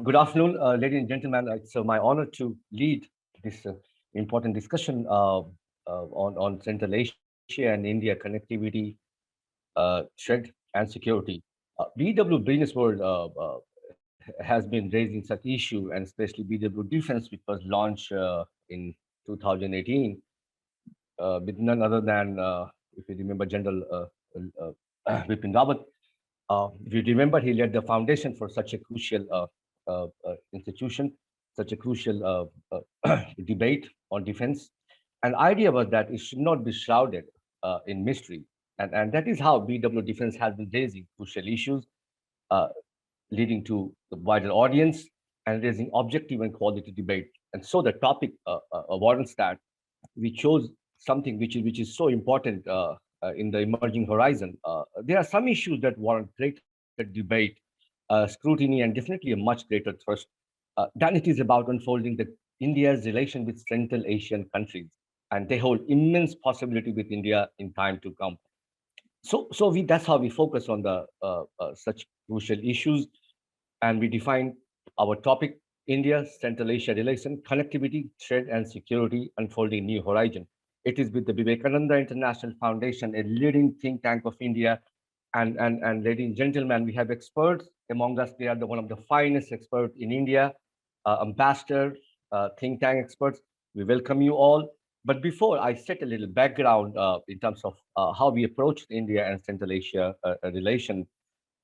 Good afternoon, ladies and gentlemen. It's my honor to lead this important discussion on Central Asia and India connectivity, trade, and security. BW Business World has been raising such issue, and especially BW Defense, which was launched in 2018 with none other than, if you remember, General Vipin Rawat. If you remember, he led the foundation for such a crucial institution, such a crucial debate on defense. And the idea was that it should not be shrouded in mystery. And that is how BW Defense has been raising crucial issues, uh, leading to the wider audience and raising objective and quality debate. And so the topic warrants that we chose something which is so important in the emerging horizon. There are some issues that warrant greater debate, scrutiny, and definitely a much greater thrust than it is about unfolding the India's relation with Central Asian countries, and they hold immense possibility with India in time to come. So we that's how we focus on the such crucial issues, and we define our topic: India Central Asia relation, connectivity, trade, and security, unfolding new horizon. It is with the Vivekananda International Foundation, a leading think tank of India, and ladies and gentlemen, we have experts among us. They are one of the finest experts in India, ambassadors, think tank experts. We welcome you all. But before I set a little background in terms of how we approach India and Central Asia relation,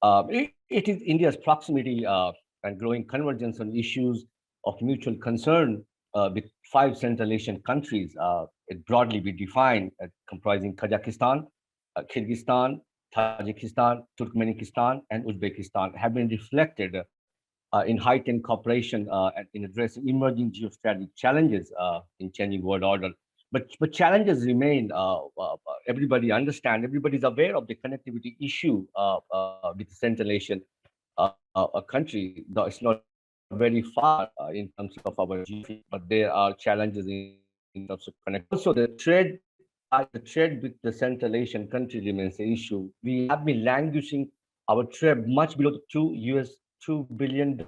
it is India's proximity and growing convergence on issues of mutual concern with five Central Asian countries. It broadly we define comprising Kazakhstan, Kyrgyzstan, Tajikistan, Turkmenistan, and Uzbekistan have been reflected in heightened cooperation and in addressing emerging geostrategic challenges in changing world order. But challenges remain. Everybody understand. Everybody is aware of the connectivity issue with Central Asian a country. Though it's not very far in terms of our geography, but there are challenges in terms of connectivity. Also, the trade with the Central Asian country remains an issue. We have been languishing our trade much below the $2 billion,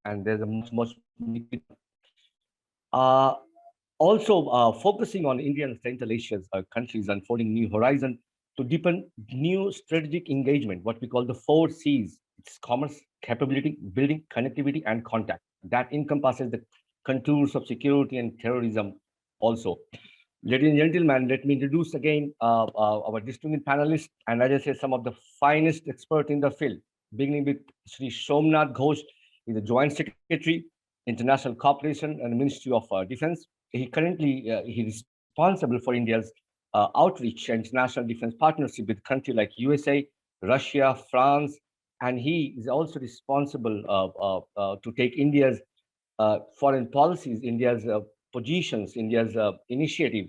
and there's a much need to be done. Uh, Also, focusing on India and Central Asia's countries unfolding new horizon to deepen new strategic engagement, what we call the four C's. It's commerce, capability, building, connectivity, and contact. That encompasses the contours of security and terrorism also. Ladies and gentlemen, let me introduce again our distinguished panelists, and as I say, some of the finest experts in the field, beginning with Shri Somnath Ghosh. He's the Joint Secretary, International Cooperation and Ministry of Defense. He's responsible for India's outreach and international defense partnership with countries like USA, Russia, France, and he is also responsible to take India's foreign policies, India's positions, India's initiative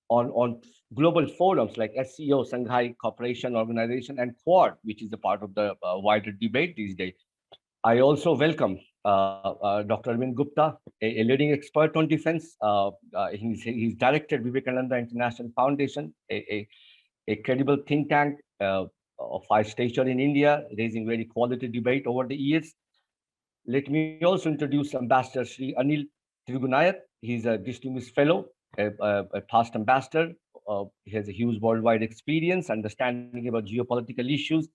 on global forums like SCO, Shanghai Cooperation Organization, and Quad, which is a part of the wider debate these days. I also welcome Dr. Arvind Gupta, a leading expert on defense. He's directed Vivekananda International Foundation, a credible think tank of high stature in India, raising very quality debate over the years. Let me also introduce Ambassador Shri Anil Trigunayat. He's a distinguished fellow, a past ambassador. He has a huge worldwide experience, understanding about geopolitical issues.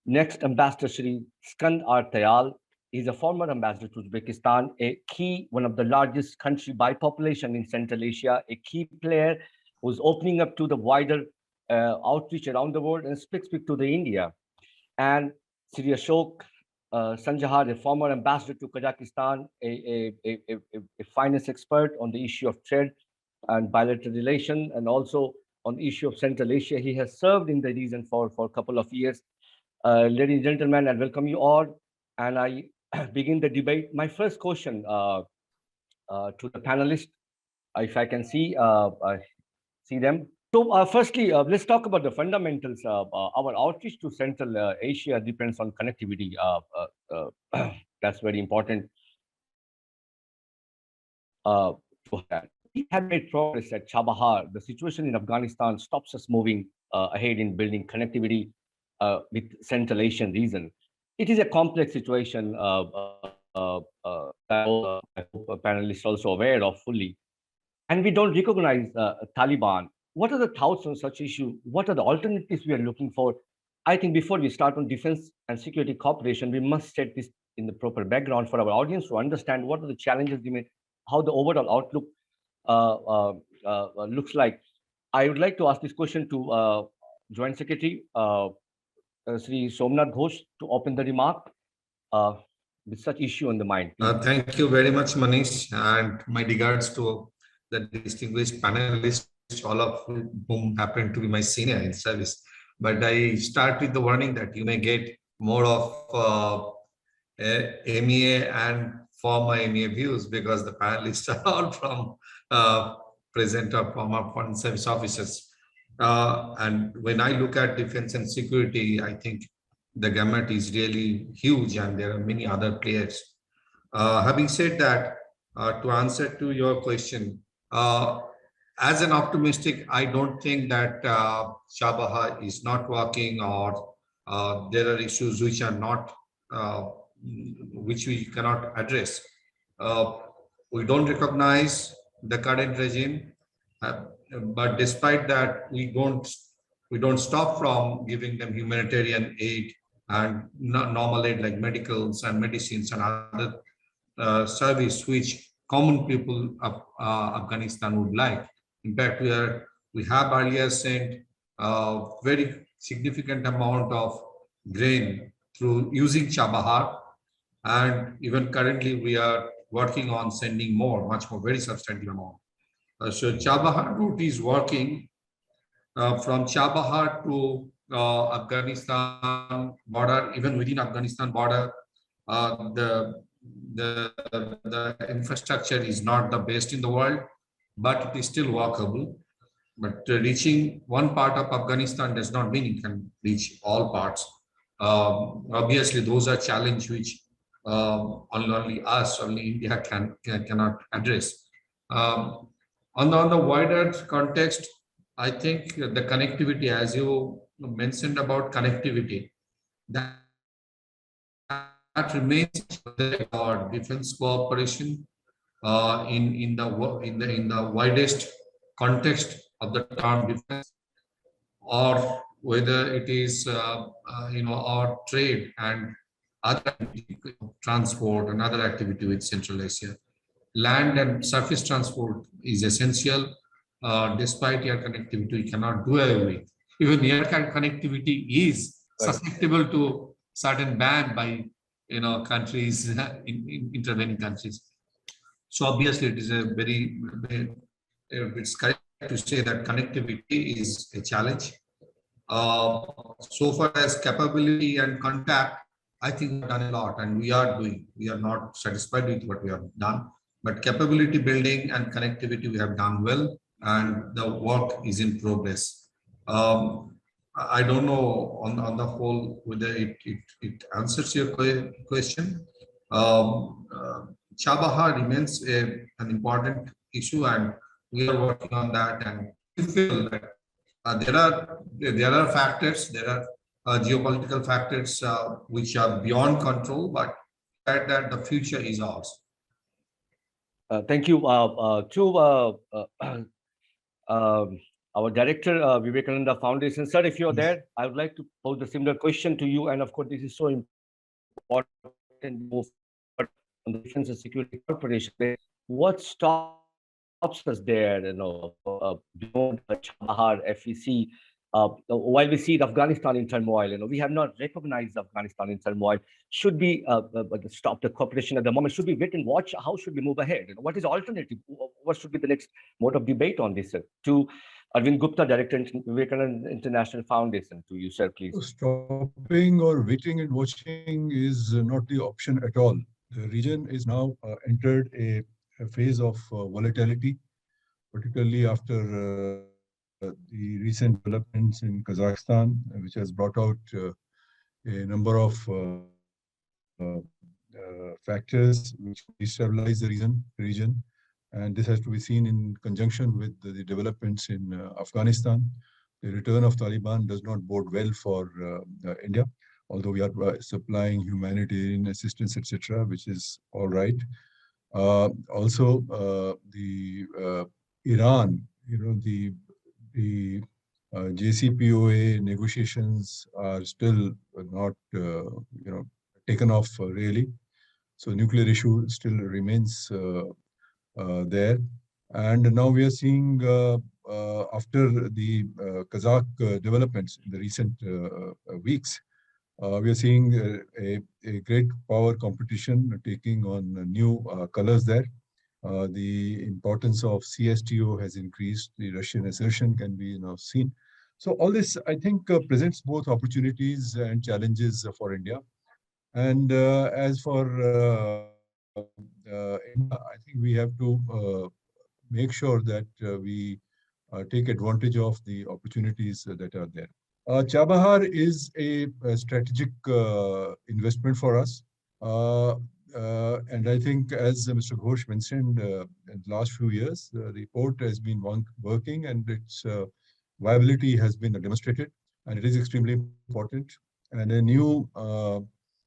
Next, Ambassador Shri Skand Tayal. He's a former ambassador to Uzbekistan, one of the largest country by population in Central Asia, a key player who's opening up to the wider outreach around the world and speak to the India. And Shri Ashok Sajjanhar, a former ambassador to Kazakhstan, a finance expert on the issue of trade and bilateral relation, and also on the issue of Central Asia. He has served in the region for a couple of years. Ladies and gentlemen, I welcome you all, and I begin the debate. My first question to the panelists, if I can see them. So, firstly, let's talk about the fundamentals. Our outreach to Central Asia depends on connectivity. That's very important. To that. We have made progress at Chabahar. The situation in Afghanistan stops us moving ahead in building connectivity with Central Asian region. It is a complex situation I hope panelists also aware of fully. And we don't recognize Taliban. What are the thoughts on such issue? What are the alternatives we are looking for? I think before we start on defense and security cooperation, we must set this in the proper background for our audience to understand what are the challenges we may, how the overall outlook uh, uh, looks like. I would like to ask this question to Joint Secretary Shri Somnath Ghosh to open the remark uh, with such issue on the mind. Please. Thank you very much, Manish, and my regards to the distinguished panelists, all of whom happen to be my senior in service. But I start with the warning that you may get more of MEA and former MEA views because the panelists are all from present or former foreign service officers. And when I look at defense and security, I think the gamut is really huge and there are many other players. Having said that, to answer to your question, as an optimistic, I don't think that Shabaha is not working or there are issues which are not, which we cannot address. We don't recognize the current regime, but despite that, we don't stop from giving them humanitarian aid and normal aid like medicals and medicines and other service which common people of Afghanistan would like. In fact, we have earlier sent a very significant amount of grain through using Chabahar, and even currently we are working on sending more, much more, very substantial amount. So Chabahar route is working from Chabahar to Afghanistan border, even within Afghanistan border. The infrastructure is not the best in the world, but it is still workable. But reaching one part of Afghanistan does not mean it can reach all parts. Obviously, those are challenges which only us, only India cannot address. On the wider context, I think the connectivity, as you mentioned about connectivity, that remains our defense cooperation in the widest context of the term defense, or whether it is our trade and other activity, transport and other activity with Central Asia. Land and surface transport is essential. Despite air connectivity, we cannot do away with. Even air connectivity is susceptible to certain ban by countries, intervening countries. So obviously, it is a it's correct to say that connectivity is a challenge. So far as capability and contact, I think we've done a lot, and we are doing. We are not satisfied with what we have done, but capability building and connectivity we have done well, and the work is in progress. I don't know on the whole whether it answers your question. Chabahar remains an important issue, and we are working on that. And we feel that there are factors, there are geopolitical factors which are beyond control, but that the future is ours. Thank you. Our director, Vivekananda Foundation. Sir, if you're there, I would like to pose a similar question to you. And of course, this is so important on the Defense and Security Corporation. What stops us there, beyond Chabahar, FEC? While we see Afghanistan in turmoil, we have not recognized Afghanistan in turmoil. Should we stop the cooperation at the moment? Should we wait and watch? How should we move ahead? What is the alternative? What should be the next mode of debate on this, sir? To Arvind Gupta, Director, Vivekananda International Foundation. To you, sir, please. Stopping or waiting and watching is not the option at all. The region is now entered a phase of volatility, particularly after the recent developments in Kazakhstan, which has brought out a number of factors which destabilize the region. And this has to be seen in conjunction with the developments in Afghanistan. The return of Taliban does not bode well for India. although we are supplying humanitarian assistance, etc., which is all right. Also, the Iran, the JCPOA negotiations are still not, taken off really. So nuclear issue still remains there. And now we are seeing, after the Kazakh developments in the recent weeks, we are seeing a great power competition taking on new colors there. The importance of CSTO has increased. The Russian assertion can be now seen. So all this, I think, presents both opportunities and challenges for India. And as for India, I think we have to make sure that we take advantage of the opportunities that are there. Chabahar is a strategic investment for us. And I think, as Mr. Ghosh mentioned, in the last few years, the port has been working and its viability has been demonstrated, and it is extremely important. And a new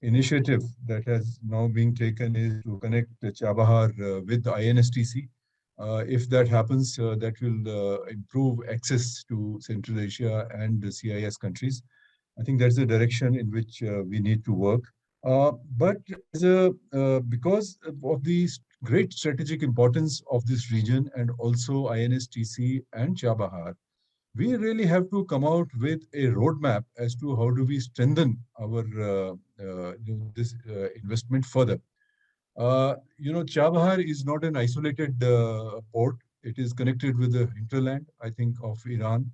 initiative that has now been taken is to connect Chabahar with the INSTC. If that happens, that will improve access to Central Asia and the CIS countries. I think that's the direction in which we need to work. But because of the great strategic importance of this region and also INSTC and Chabahar, we really have to come out with a roadmap as to how do we strengthen our this investment further. Chabahar is not an isolated port. It is connected with the hinterland, I think, of Iran.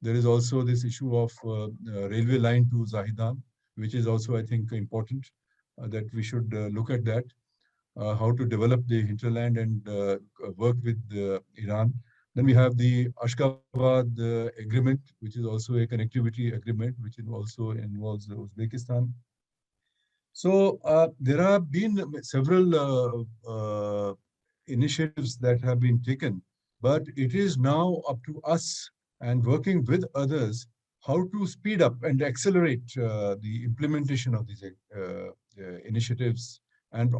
There is also this issue of railway line to Zahidan, which is also, I think, important that we should look at that, how to develop the hinterland and work with Iran. Then we have the Ashgabat agreement, which is also a connectivity agreement, which also involves Uzbekistan. So there have been several initiatives that have been taken, but it is now up to us and working with others how to speed up and accelerate the implementation of these initiatives, and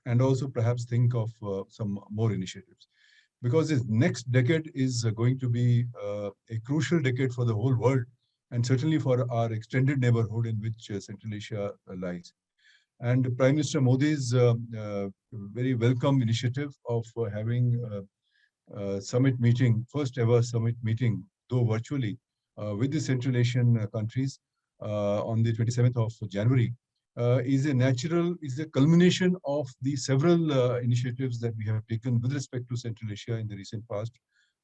and also perhaps think of some more initiatives, because this next decade is going to be a crucial decade for the whole world, and certainly for our extended neighborhood in which Central Asia lies. And Prime Minister Modi's very welcome initiative of having summit meeting, first ever summit meeting, though virtually, with the Central Asian countries on the 27th of January, is a culmination of the several initiatives that we have taken with respect to Central Asia in the recent past,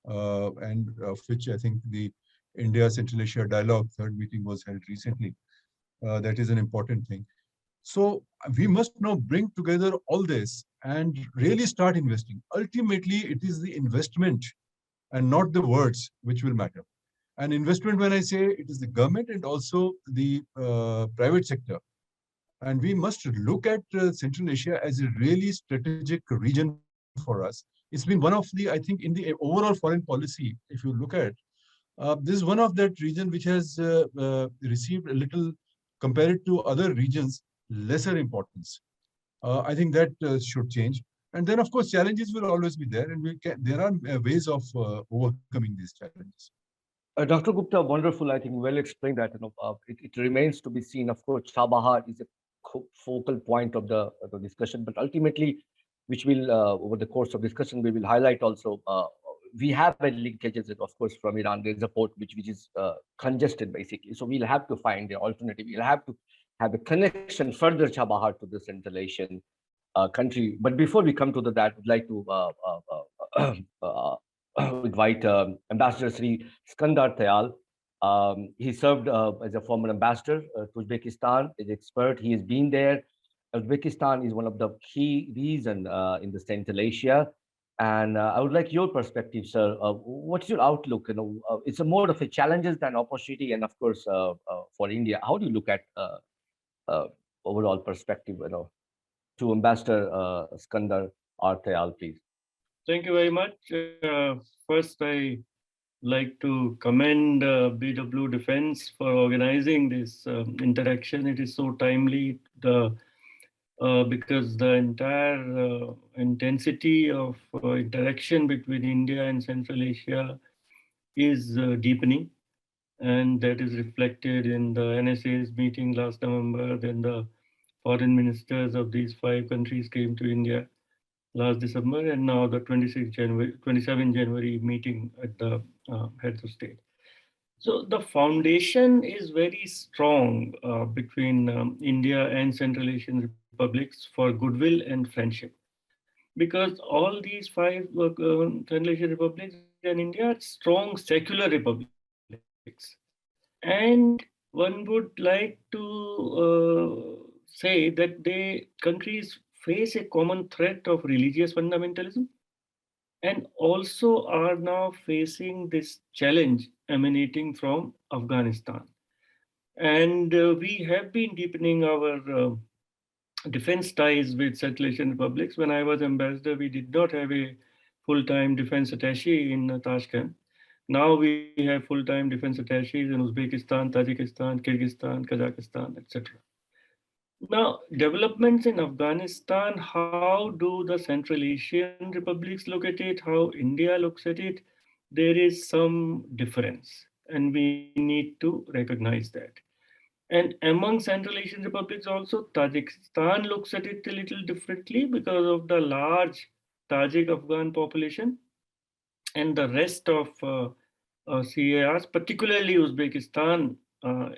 and of which I think the India Central Asia Dialogue third meeting was held recently. That is an important thing. So we must now bring together all this and really start investing. Ultimately, it is the investment and not the words which will matter. And investment, when I say, it is the government and also the private sector. And we must look at Central Asia as a really strategic region for us. It's been one of the, I think, in the overall foreign policy, if you look at, this is one of that region which has received a little, compared to other regions, lesser importance. I think that should change. And then, of course, challenges will always be there, and there are ways of overcoming these challenges. Dr. Gupta, wonderful. I think well explained that. It remains to be seen. Of course, Chabahar is a focal point of the discussion, but ultimately, which will over the course of discussion we will highlight also. We have linkages, of course, from Iran. There is a port which is congested basically. So we'll have to find the alternative. We'll have to have a connection further Chabahar to the Central Asian country. But before we come to that, we'd like to invite Ambassador Shri Skandar Tayal. He served as a former ambassador to Uzbekistan, is expert. He has been there. Uzbekistan is one of the key reasons in the Central Asia. And I would like your perspective, sir. What's your outlook? It's a more of a challenges than opportunity, and of course, for India, how do you look at overall perspective? To Ambassador Skandar Tayal, please. Thank you very much. First, I like to commend BW Defense for organizing this interaction. It is so timely. Because the entire intensity of interaction between India and Central Asia is deepening, and that is reflected in the NSA's meeting last November. Then the foreign ministers of these 5 countries came to India last December, and now the 27 January meeting at the heads of state. So the foundation is very strong between India and Central Asian republics for goodwill and friendship, because all these 5 Central Asian republics and India are strong secular republics. And one would like to say that countries face a common threat of religious fundamentalism, and also are now facing this challenge emanating from Afghanistan. And we have been deepening our defense ties with Central Asian republics. When I was ambassador, we did not have a full-time defense attaché in Tashkent. Now we have full-time defense attachés in Uzbekistan, Tajikistan, Kyrgyzstan, Kazakhstan, etc. Now, developments in Afghanistan, how do the Central Asian republics look at it, how India looks at it, there is some difference, and we need to recognize that. And among Central Asian republics also, Tajikistan looks at it a little differently because of the large Tajik Afghan population, and the rest of CARs, particularly Uzbekistan,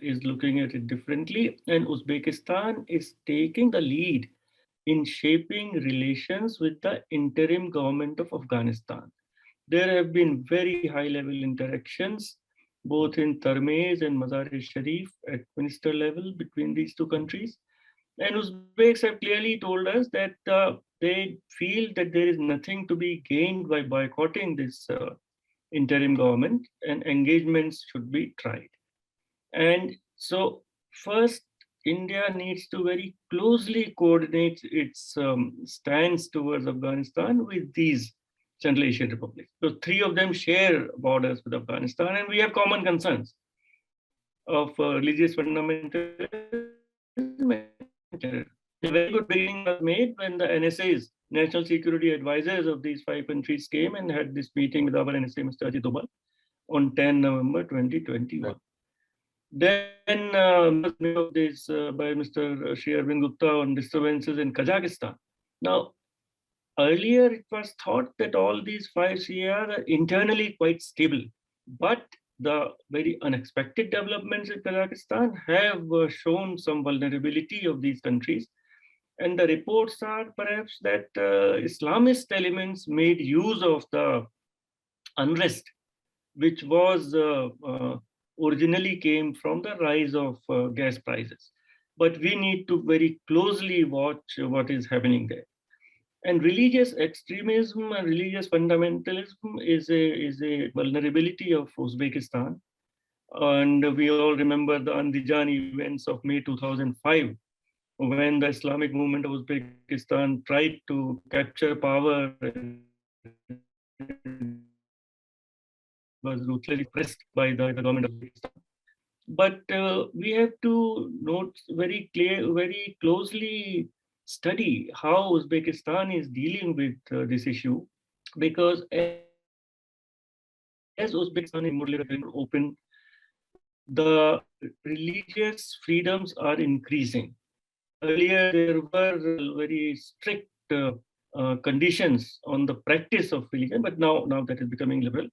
is looking at it differently. And Uzbekistan is taking the lead in shaping relations with the interim government of Afghanistan. There have been very high level interactions, both in Termez and Mazar-e-Sharif at minister level between these 2 countries. And Uzbeks have clearly told us that they feel that there is nothing to be gained by boycotting this interim government, and engagements should be tried. And so, first, India needs to very closely coordinate its stance towards Afghanistan with these Central Asian republics. So, 3 of them share borders with Afghanistan, and we have common concerns of religious fundamentalism and terrorism. A very good beginning was made when the NSA's national security advisors of these 5 countries came and had this meeting with our NSA, Mr. Ajit Doval, on 10 November 2021. Then was made of this by Mr. Shri Arvind Gupta on disturbances in Kazakhstan. Now, earlier it was thought that all these 5 CAR are internally quite stable, but the very unexpected developments in Kazakhstan have shown some vulnerability of these countries. And the reports are perhaps that Islamist elements made use of the unrest, which was originally came from the rise of gas prices. But we need to very closely watch what is happening there. And religious extremism and religious fundamentalism is a vulnerability of Uzbekistan. And we all remember the Andijan events of May 2005, when the Islamic movement of Uzbekistan tried to capture power and was ruthlessly pressed by the government of Uzbekistan. But we have to note very closely study how Uzbekistan is dealing with this issue, because as Uzbekistan is more open, the religious freedoms are increasing. Earlier, there were very strict conditions on the practice of religion, but now that is becoming liberal.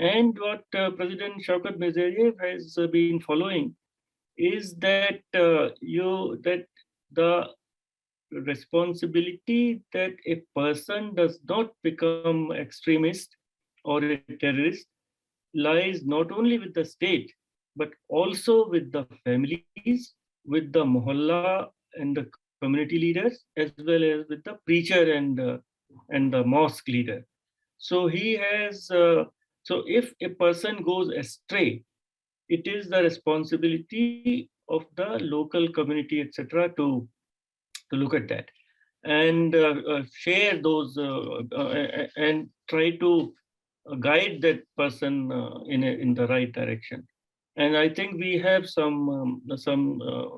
And what President Shaukat Mirziyoyev has been following is that that the responsibility that a person does not become extremist or a terrorist lies not only with the state, but also with the families, with the mohalla and the community leaders, as well as with the preacher and the mosque leader. So he has. So if a person goes astray, it is the responsibility of the local community, etc., to look at that and share those and try to guide that person in the right direction. And I think we have some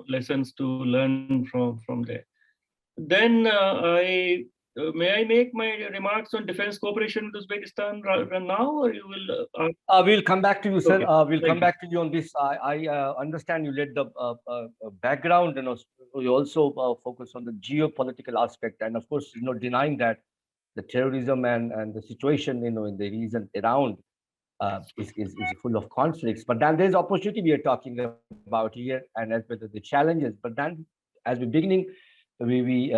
lessons to learn from there. Then I may I make my remarks on defense cooperation with Uzbekistan now, or you will? We'll come back to you, sir. Okay. We'll Thank come you. back to you on this. I understand you led the background, you also focus on the geopolitical aspect, and of course, denying that the terrorism and the situation, in the region around is full of conflicts. But then there's opportunity we are talking about here, and as well as the challenges. But then, as we beginning, we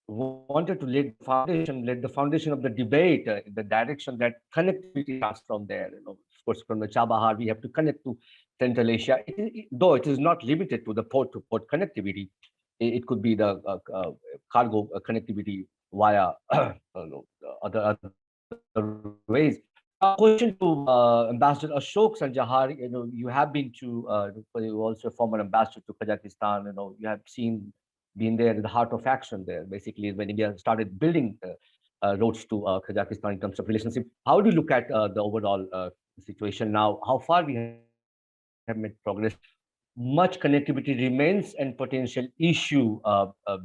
wanted to lay the foundation of the debate in the direction that connectivity starts from there. Of course, from the Chabahar, we have to connect to Central Asia. Though it is not limited to the port-to-port connectivity, it could be the cargo connectivity via other ways. A question to Ambassador Ashok Sajjanhar. You have been to, you also a former ambassador to Kazakhstan. You have been there in the heart of action there. Basically, when India started building roads to Kazakhstan in terms of relationship. How do you look at the overall situation now? How far we have made progress? Much connectivity remains and potential issue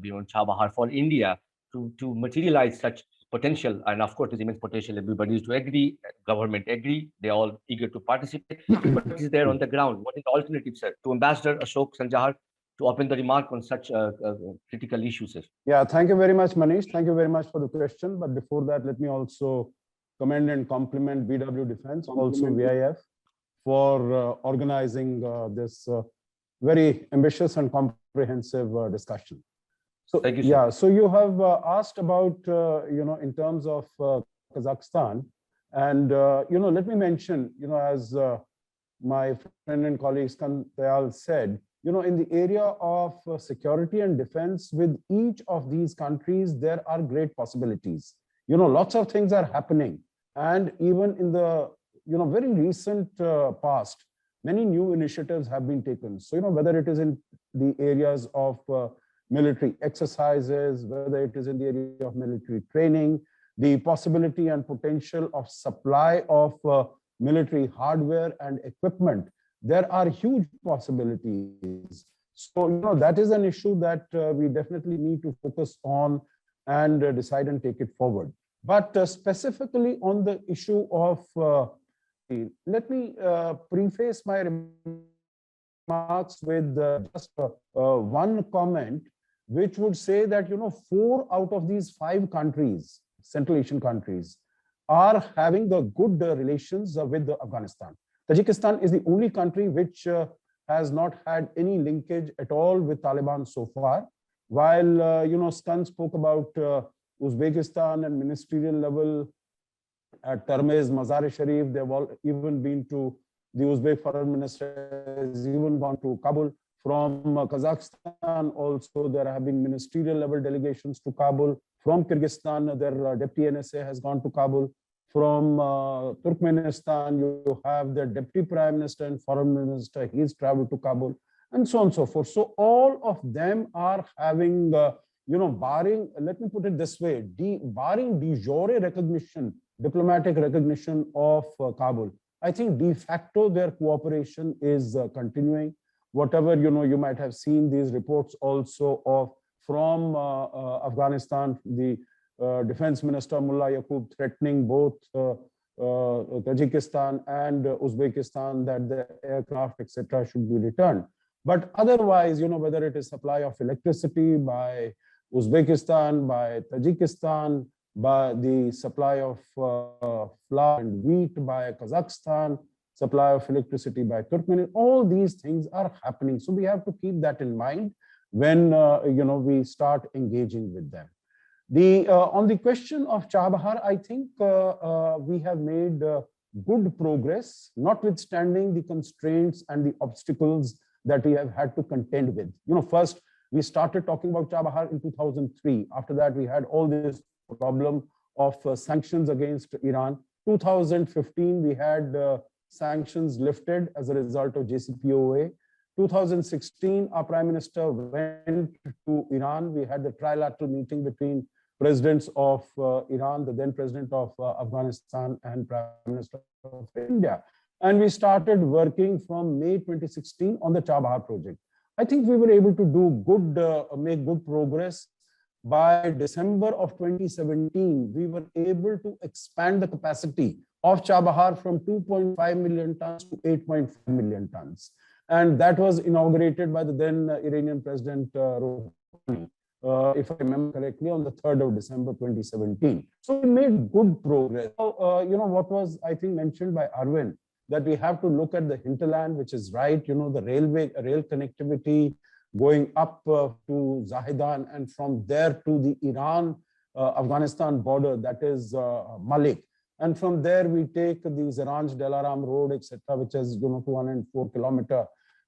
beyond Chabahar for India to materialize such potential. And of course, this immense potential, everybody is to agree, government agree, they're all eager to participate. But what is there on the ground? What is the alternative, sir? To Ambassador Ashok Sajjanhar to open the remark on such critical issues, sir. Yeah, thank you very much, Manish. Thank you very much for the question. But before that, let me also commend and compliment BW Defense, also VIF, for organizing this very ambitious and comprehensive discussion. So, thank you, sir. Yeah, so you have asked about, in terms of Kazakhstan. And, let me mention, as my friend and colleague Skand Tayal said, in the area of security and defense with each of these countries, there are great possibilities. Lots of things are happening. And even in the, very recent past, many new initiatives have been taken. So, whether it is in the areas of military exercises, whether it is in the area of military training, the possibility and potential of supply of military hardware and equipment, there are huge possibilities. So, that is an issue that we definitely need to focus on and decide and take it forward. But specifically on the issue of, let me preface my remarks with just one comment, which would say that, 4 out of these 5 countries, Central Asian countries, are having the good relations with Afghanistan. Tajikistan is the only country which has not had any linkage at all with Taliban so far. While, Skand spoke about Uzbekistan and ministerial level at Termez, Mazar-e-Sharif, they've all even been to the Uzbek foreign minister, has even gone to Kabul. From Kazakhstan also, there have been ministerial level delegations to Kabul. From Kyrgyzstan, their deputy NSA has gone to Kabul. From Turkmenistan, you have the deputy prime minister and foreign minister, he's traveled to Kabul, and so on and so forth. So all of them are having, barring, let me put it this way, barring de jure recognition, diplomatic recognition of Kabul, I think de facto their cooperation is continuing. Whatever, you might have seen these reports also from Afghanistan, the Defense Minister Mullah Yaqub threatening both Tajikistan and Uzbekistan that the aircraft, etc., should be returned. But otherwise, whether it is supply of electricity by Uzbekistan, by Tajikistan, by the supply of flour and wheat by Kazakhstan, supply of electricity by Turkmenistan, all these things are happening. So we have to keep that in mind when we start engaging with them. On the question of Chabahar, I think we have made good progress, notwithstanding the constraints and the obstacles that we have had to contend with. First, we started talking about Chabahar in 2003. After that, we had all this problem of sanctions against Iran. 2015, we had sanctions lifted as a result of JCPOA. 2016, our Prime Minister went to Iran. We had the trilateral meeting between presidents of Iran, the then president of Afghanistan, and Prime Minister of India. And we started working from May 2016 on the Chabahar project. I think we were able to do good, make good progress. By December of 2017, we were able to expand the capacity of Chabahar from 2.5 million tons to 8.5 million tons. And that was inaugurated by the then Iranian President Rouhani, if I remember correctly, on the 3rd of December 2017. So we made good progress. So, what was, I think, mentioned by Arvind, that we have to look at the hinterland, which is right, the rail connectivity going up to Zahedan, and from there to the Iran-Afghanistan border, that is Malik. And from there, we take the Zaranj Delaram Road, etc., which is 204-kilometer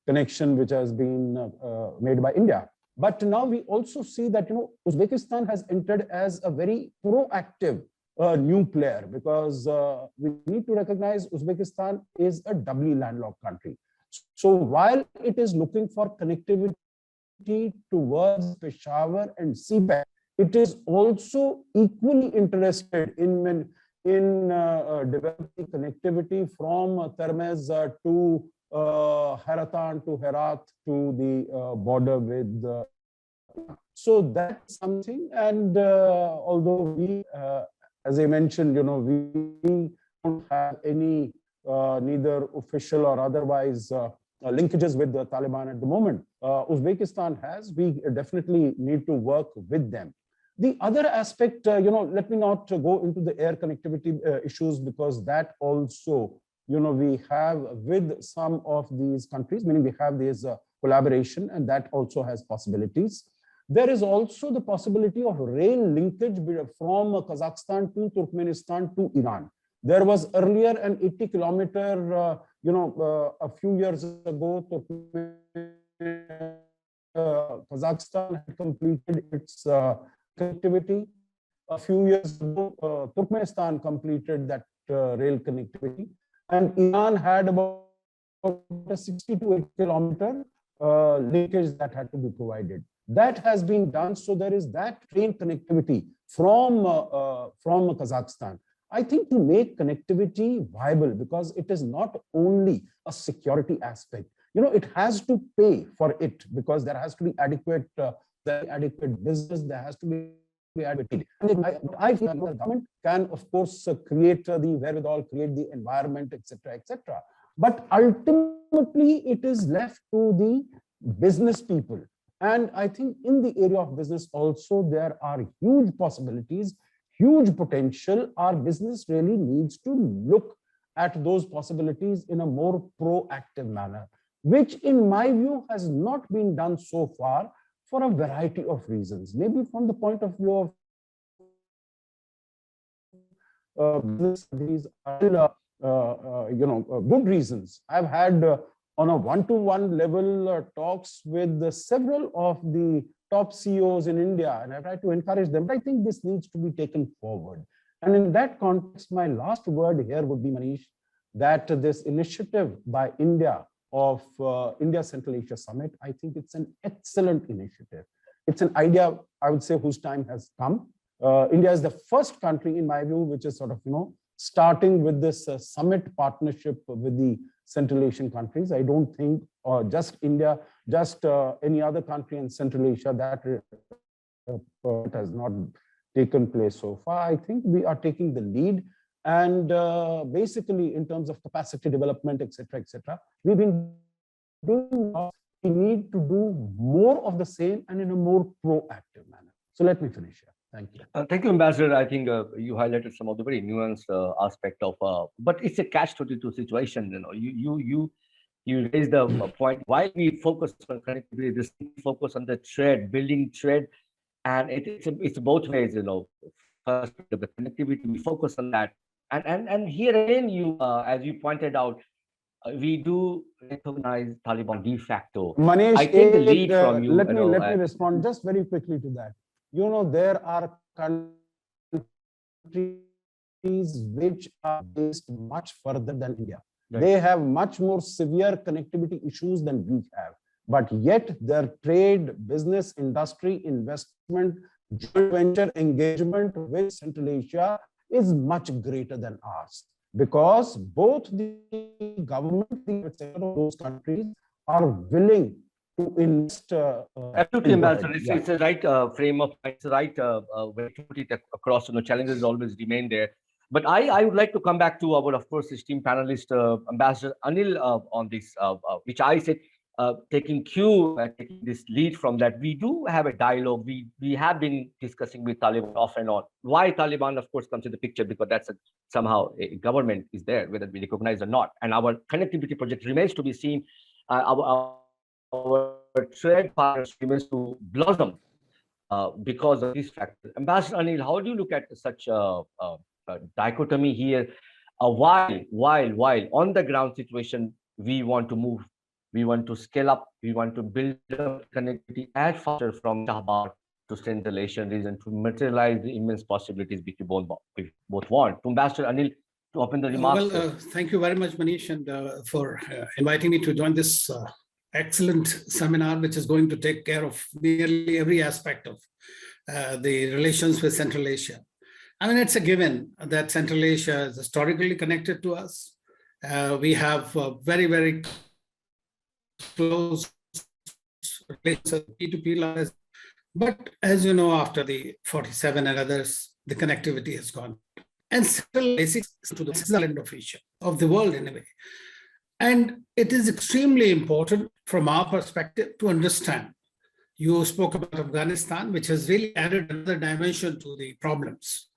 connection, which has been made by India. But now we also see that Uzbekistan has entered as a very proactive new player, because we need to recognize Uzbekistan is a doubly landlocked country. So while it is looking for connectivity towards Peshawar and Seapack, it is also equally interested in developing connectivity from Termez to Haratan to Herat to the border with. So that's something. And although we, as I mentioned, we don't have any neither official or otherwise linkages with the Taliban at the moment. Uzbekistan has. We definitely need to work with them. The other aspect, let me not go into the air connectivity issues, because that also, we have with some of these countries, meaning we have this collaboration, and that also has possibilities. There is also the possibility of rail linkage from Kazakhstan to Turkmenistan to Iran. There was earlier an 80-kilometer, a few years ago, Kazakhstan had completed its connectivity. A few years ago, Turkmenistan completed that rail connectivity. And Iran had about a 60 to 80 kilometer linkage that had to be provided. That has been done. So there is that train connectivity from Kazakhstan. I think to make connectivity viable, because it is not only a security aspect, it has to pay for it, because there has to be adequate business, there has to be adequate. And I feel the government can, of course, create the wherewithal, create the environment, etc., etc. But ultimately, it is left to the business people. And I think in the area of business also, there are huge possibilities, huge potential. Our business really needs to look at those possibilities in a more proactive manner, which in my view has not been done so far for a variety of reasons. Maybe from the point of view of these are good reasons. I've had on a one-to-one level talks with several of the top CEOs in India, and I try to encourage them. But I think this needs to be taken forward. And in that context, my last word here would be, Manish, that this initiative by India of India Central Asia Summit, I think it's an excellent initiative. It's an idea, I would say, whose time has come. India is the first country, in my view, which is sort of, starting with this summit partnership with the Central Asian countries. I don't think just India, just any other country in Central Asia that has not taken place so far. I think we are taking the lead, and basically in terms of capacity development, etc., we've been doing. We need to do more of the same and in a more proactive manner. So let me finish here. Thank you. Thank you, Ambassador. I think you highlighted some of the very nuanced aspect of, but it's a catch-22 situation. You raised the point. Why we focus on connectivity, this focus on the thread, building thread, and it's both ways. First the connectivity, we focus on that, and here again, as you pointed out, we do recognize Taliban de facto. Manish, I take the lead from you. Let me respond just very quickly to that. There are countries which are based much further than India. Right. They have much more severe connectivity issues than we have. But yet their trade, business, industry, investment, joint venture engagement with Central Asia is much greater than ours, because both the government of those countries are willing to invest. Absolutely, Ambassador. It's a right frame of, it's the right way to put it across. Challenges always remain there. But I would like to come back to our, of course, esteemed panelist, Ambassador Anil, on this, which I said, taking taking this lead from that. We do have a dialogue. We have been discussing with Taliban off and on. Why Taliban, of course, comes in the picture, because that's somehow a government is there, whether we recognize or not. And our connectivity project remains to be seen. Our trade partners remains to blossom because of these factors. Ambassador Anil, how do you look at such a dichotomy here? While on the ground situation, we want to move, we want to scale up, we want to build up connectivity as faster from Shahbar to Central Asian region to materialize the immense possibilities which we both want. To Ambassador Anil, to open the remarks. Thank you very much, Manish, and for inviting me to join this excellent seminar, which is going to take care of nearly every aspect of the relations with Central Asia. I mean, it's a given that Central Asia is historically connected to us. We have very, very close relations, P2P lines. But as you know, after the 47 and others, the connectivity has gone. And Central Asia to the island of Asia, of the world anyway. And it is extremely important from our perspective to understand. You spoke about Afghanistan, which has really added another dimension to the problems.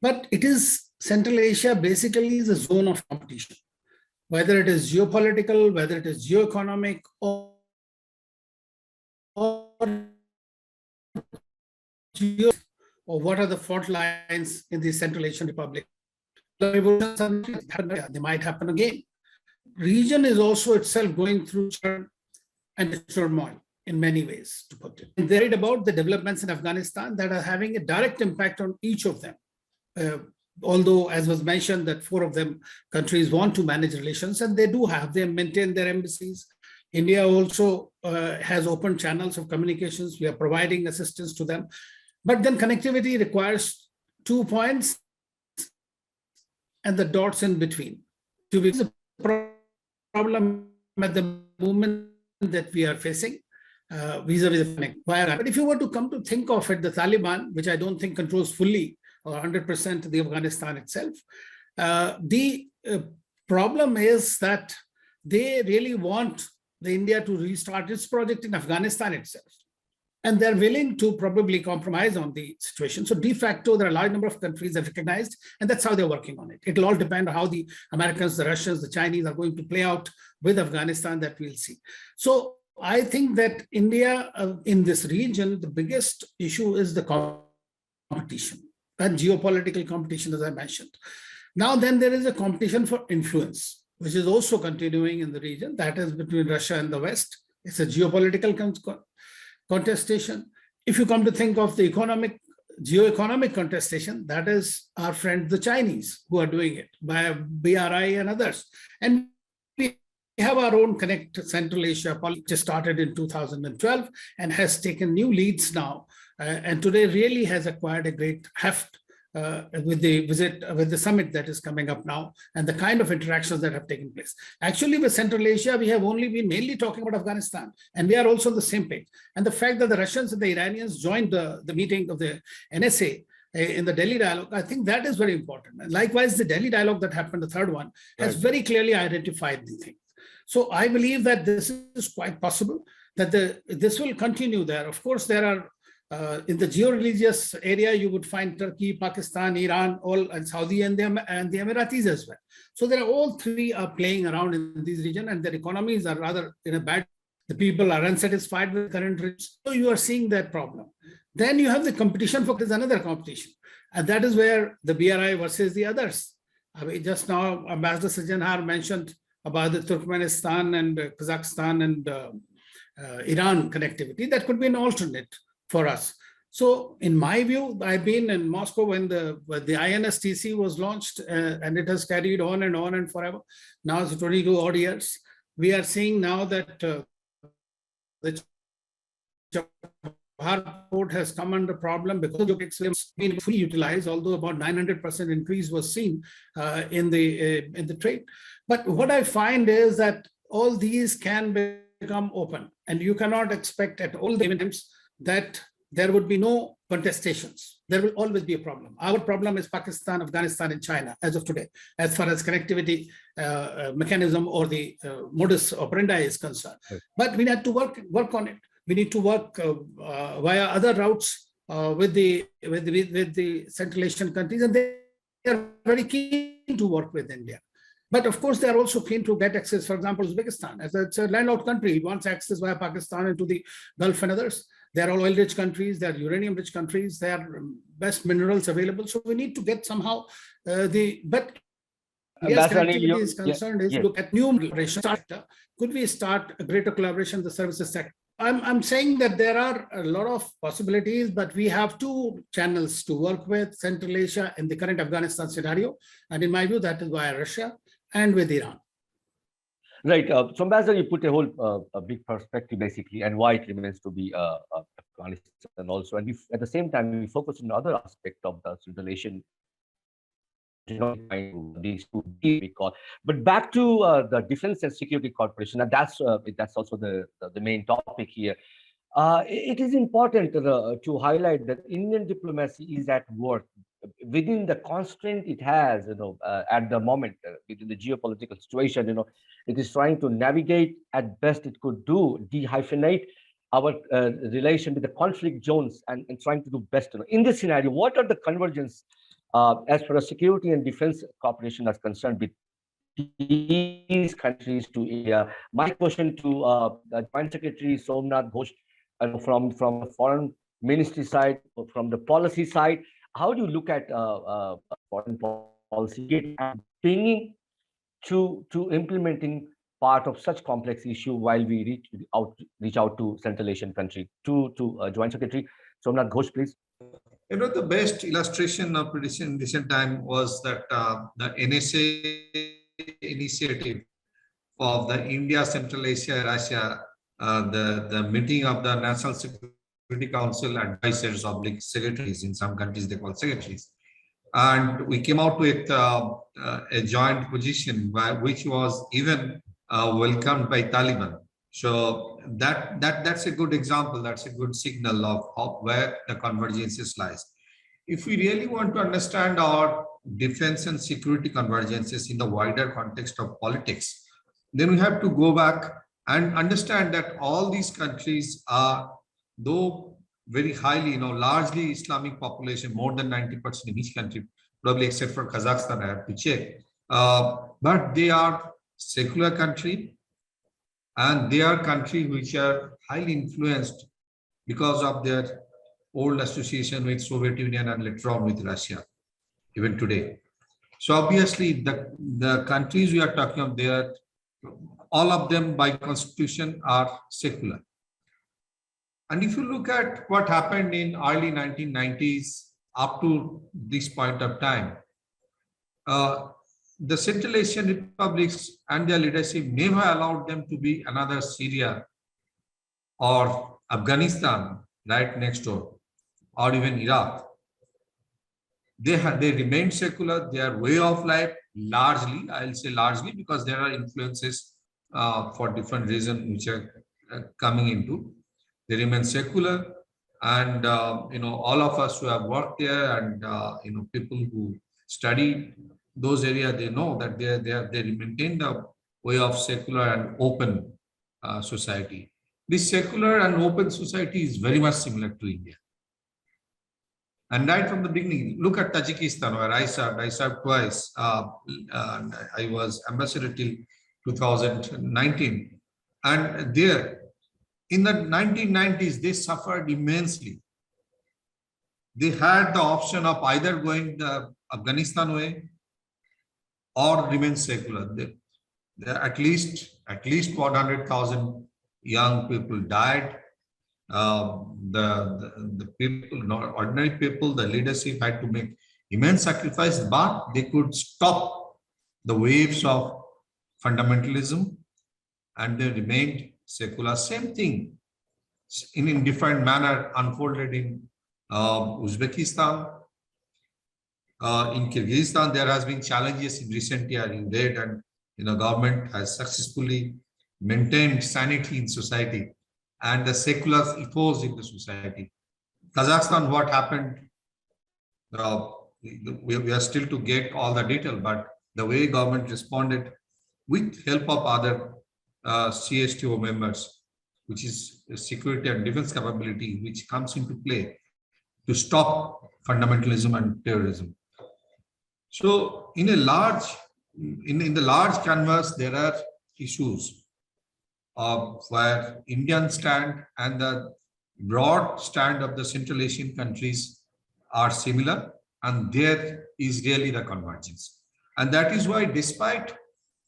But it is, Central Asia basically is a zone of competition, whether it is geopolitical, whether it is geoeconomic, or what are the fault lines in the Central Asian Republic. They might happen again. Region is also itself going through and turmoil in many ways, to put it. And they read about the developments in Afghanistan that are having a direct impact on each of them. Although, as was mentioned, that 4 of them countries want to manage relations, and they do have, they maintain their embassies. India also has open channels of communications. We are providing assistance to them. But then connectivity requires 2 points and the dots in between. To be the problem at the moment that we are facing vis-a-vis the connect. But if you were to come to think of it, the Taliban, which I don't think controls fully or 100% the Afghanistan itself, the problem is that they really want the India to restart its project in Afghanistan itself. And they're willing to probably compromise on the situation. So de facto, there are a large number of countries that recognized, and that's how they're working on it. It'll all depend on how the Americans, the Russians, the Chinese are going to play out with Afghanistan, that we'll see. So I think that India in this region, the biggest issue is the competition and geopolitical competition, as I mentioned. Now then there is a competition for influence, which is also continuing in the region. That is between Russia and the West. It's a geopolitical contestation. If you come to think of the geoeconomic contestation, that is our friends, the Chinese, who are doing it by BRI and others. And we have our own Connect Central Asia policy, which started in 2012 and has taken new leads now. And today really has acquired a great heft with the summit that is coming up now and the kind of interactions that have taken place. Actually, with Central Asia, we have only been mainly talking about Afghanistan, and we are also on the same page. And the fact that the Russians and the Iranians joined the meeting of the NSA in the Delhi dialogue, I think that is very important. And likewise, the Delhi dialogue that happened, the third one, has very clearly identified the things. So I believe that this is quite possible, that this will continue there. Of course, there are in the geo-religious area, you would find Turkey, Pakistan, Iran, all, and Saudi and the Emiratis as well. So there are all 3 are playing around in this region, and their economies are rather in a bad. The people are unsatisfied with current rates. So you are seeing that problem. Then you have the competition for another competition, and that is where the BRI versus the others. I mean, just now, Ambassador Sajjanhar mentioned about the Turkmenistan and Kazakhstan and Iran connectivity. That could be an alternate for us. So in my view, I've been in Moscow when the INSTC was launched, and it has carried on and forever. Now it's 22 odd years. We are seeing now that the Bharat port has come under problem because of excellence being fully utilized, although about 900% increase was seen in the trade. But what I find is that all these can become open, and you cannot expect at all the times that there would be no contestations. There will always be a problem. Our problem is Pakistan, Afghanistan, and China as of today, as far as connectivity mechanism or the modus operandi is concerned. Right. But we need to work on it. We need to work via other routes with the Central Asian countries, and they are very keen to work with India. But of course, they are also keen to get access. For example, Uzbekistan, as it's a landlocked country, wants access via Pakistan into the Gulf and others. They are all oil-rich countries. They are uranium-rich countries. They are best minerals available. So we need to get somehow but yes, connectivity is concerned. Is look at new sector. Could we start a greater collaboration in the services sector? I'm saying that there are a lot of possibilities, but we have two channels to work with: Central Asia in the current Afghanistan scenario, and in my view, that is via Russia and with Iran. Right. So, Ambassador, you put a whole a big perspective basically, and why it remains to be Afghanistan also. And at the same time, we focus on another aspect of the relation. These two because, but back to the Defense and Security Corporation, and that's also the main topic here. It is important to highlight that Indian diplomacy is at work within the constraint it has, at the moment within the geopolitical situation. It is trying to navigate at best it could do, dehyphenate our relation with the conflict zones, and trying to do best. In this scenario, what are the convergence as far as security and defense cooperation is concerned with these countries to India? My question to the Joint Secretary Somnath, Ghosh, from the foreign ministry side, from the policy side, how do you look at foreign policy and bringing to implementing part of such complex issue while we reach out to Central Asian country? To Joint Secretary Somnath Ghosh, please. The best illustration of recent time was that the NSA initiative of the India, Central Asia, Russia, the meeting of the National Security Council advisors / secretaries. In some countries, they call secretaries. And we came out with a joint position which was even welcomed by Taliban. So that's a good example. That's a good signal of where the convergences lies. If we really want to understand our defense and security convergences in the wider context of politics, then we have to go back and understand that all these countries are, though very highly, largely Islamic population, more than 90% in each country, probably except for Kazakhstan, I have to check. But they are secular country, and they are countries which are highly influenced because of their old association with Soviet Union and later on with Russia, even today. So obviously the countries we are talking of, they are, all of them by constitution are secular. And if you look at what happened in early 1990s up to this point of time, the Central Asian republics and their leadership never allowed them to be another Syria or Afghanistan right next door, or even Iraq. They remained secular. Their way of life, largely, I'll say largely, because there are influences for different reasons which are coming into. They remain secular, and all of us who have worked there, and people who study those areas, they know that they maintain the way of secular and open society. This secular and open society is very much similar to India. And right from the beginning, look at Tajikistan, where I served twice. I was ambassador till 2019. And there, in the 1990s, they suffered immensely. They had the option of either going the Afghanistan way or remain secular. At least 100,000 young people died. The people, not ordinary people, the leadership had to make immense sacrifice, but they could stop the waves of fundamentalism, and they remained secular. Same thing in different manner unfolded in Uzbekistan. In Kyrgyzstan, there has been challenges in recent years in Retd, and government has successfully maintained sanity in society and the secular ethos in the society. Kazakhstan, what happened? We are still to get all the detail, but the way government responded with help of other CSTO members, which is security and defense capability, which comes into play to stop fundamentalism and terrorism. So in a large, in the large canvas, there are issues where Indian stand and the broad stand of the Central Asian countries are similar, and there is really the convergence. And that is why, despite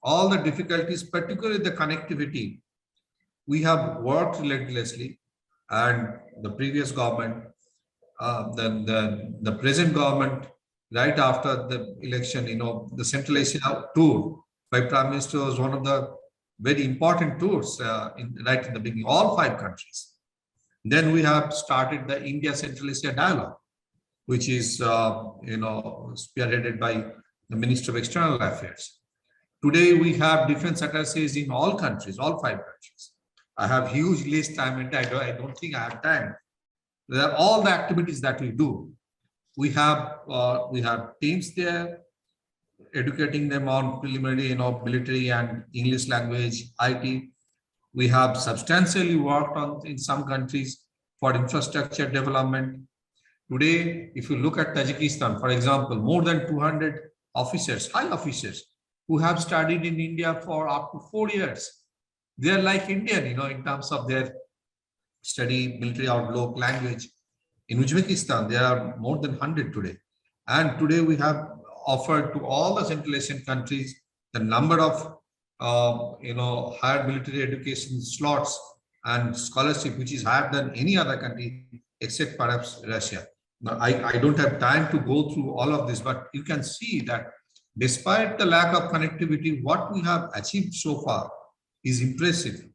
all the difficulties, particularly the connectivity, we have worked relentlessly, and the previous government, the present government, right after the election, the Central Asia tour by Prime Minister was one of the very important tours right in the beginning, all 5 countries. Then we have started the India Central Asia dialogue, which is spearheaded by the Minister of External Affairs. Today we have defense attaches in all countries, all 5 countries. I have huge list. I don't think I have time. There are all the activities that we do. We have teams there, educating them on preliminary, military and English language, IT. We have substantially worked on in some countries for infrastructure development. Today, if you look at Tajikistan, for example, more than 200 officers, high officers, who have studied in India for up to 4 years. They are like Indian, in terms of their study, military outlook, language. In Uzbekistan, there are more than 100 today. And today we have offered to all the Central Asian countries the number of higher military education slots and scholarship, which is higher than any other country except perhaps Russia. Now, I don't have time to go through all of this, but you can see that despite the lack of connectivity, what we have achieved so far is impressive,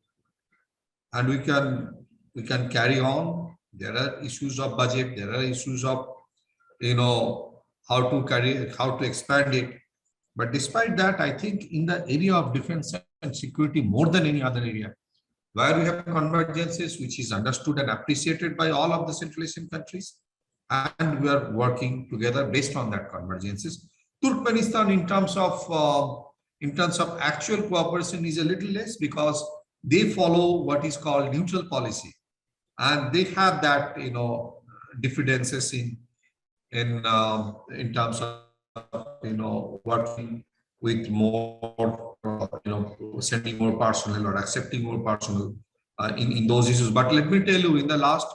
and we can carry on. There are issues of budget, there are issues of how to expand it. But despite that, I think in the area of defense and security, more than any other area, where we have convergences, which is understood and appreciated by all of the Central Asian countries, and we are working together based on that convergences. Turkmenistan, in terms of actual cooperation, is a little less because they follow what is called neutral policy, and they have that differences in terms of working with more sending more personnel or accepting more personnel in those issues. But let me tell you, in the last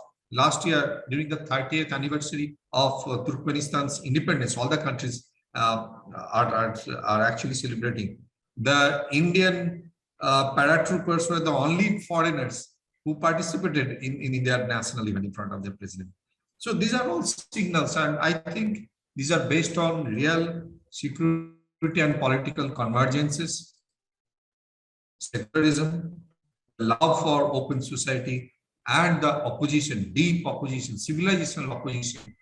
year, during the 30th anniversary of Turkmenistan's independence, all the countries are actually celebrating. The Indian paratroopers were the only foreigners who participated in their national event in front of their president. So these are all signals, and I think these are based on real security and political convergences, secularism, love for open society, and the opposition, deep opposition, civilizational opposition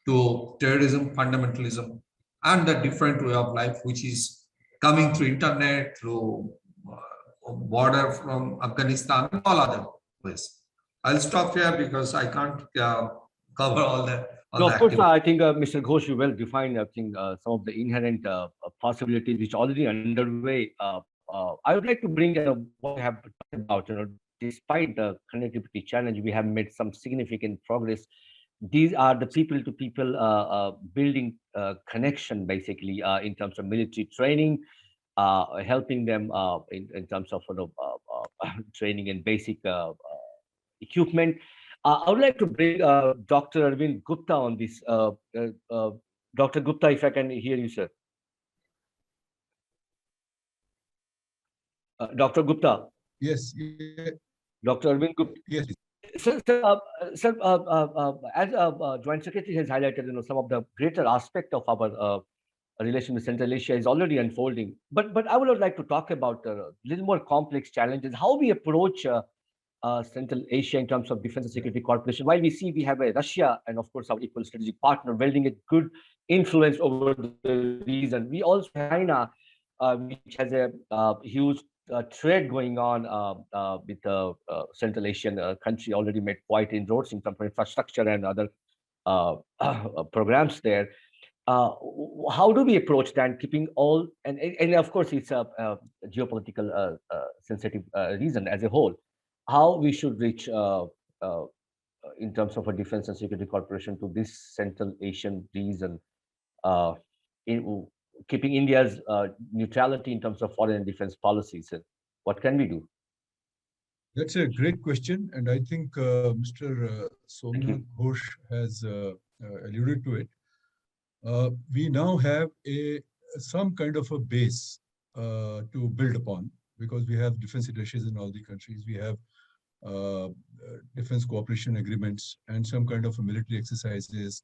to terrorism, fundamentalism, and the different way of life, which is coming through internet, through border from Afghanistan, and all other ways. I'll stop here because I can't cover all the. No, of course, I think Mr. Ghosh, you well defined, I think, some of the inherent possibilities which are already underway. I would like to bring what I have talked about. Despite the connectivity challenge, we have made some significant progress. These are the people-to-people building connection, basically, in terms of military training, helping them in terms of training and basic equipment. I would like to bring Dr. Arvind Gupta on this. Dr. Gupta, if I can hear you, sir. Dr. Gupta. Yes. Yeah. Dr. Arvind Gupta. Yes. Sir, as Joint Secretary has highlighted, some of the greater aspect of our relation with Central Asia is already unfolding. But I would like to talk about a little more complex challenges, how we approach Central Asia in terms of defense and security cooperation? While we see we have a Russia and of course our equal strategic partner wielding a good influence over the region, we also have China, which has a huge trade going on with the Central Asian country, already made quite inroads in terms of infrastructure and other programs there. How do we approach that, keeping all, and of course it's a geopolitical sensitive reason as a whole, how we should reach in terms of a defense and security cooperation to this Central Asian region, uh, in keeping India's neutrality in terms of foreign and defense policies? What can we do? That's a great question, and I think Mr. Somnath Ghosh has alluded to it. We now have some kind of a base to build upon, because we have defense industries in all the countries. We have defense cooperation agreements and some kind of a military exercises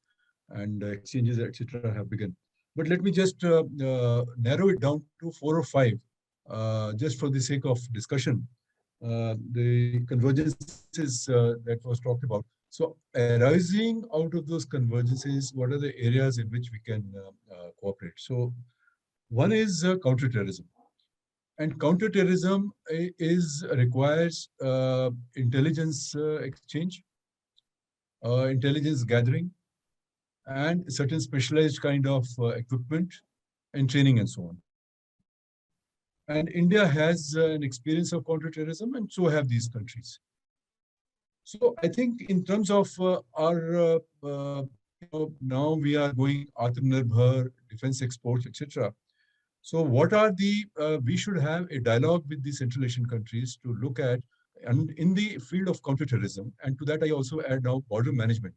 and exchanges, etc., have begun. But let me just narrow it down to 4 or 5, just for the sake of discussion. The convergences that was talked about. So arising out of those convergences, what are the areas in which we can cooperate? So one is counterterrorism. And counterterrorism requires intelligence exchange, intelligence gathering, and certain specialized kind of equipment and training and so on. And India has an experience of counterterrorism, and so have these countries. So I think in terms of our, now we are going Atmanirbhar, defense exports, etc. So what are the, we should have a dialogue with the Central Asian countries to look at, and in the field of counterterrorism, and to that I also add now border management,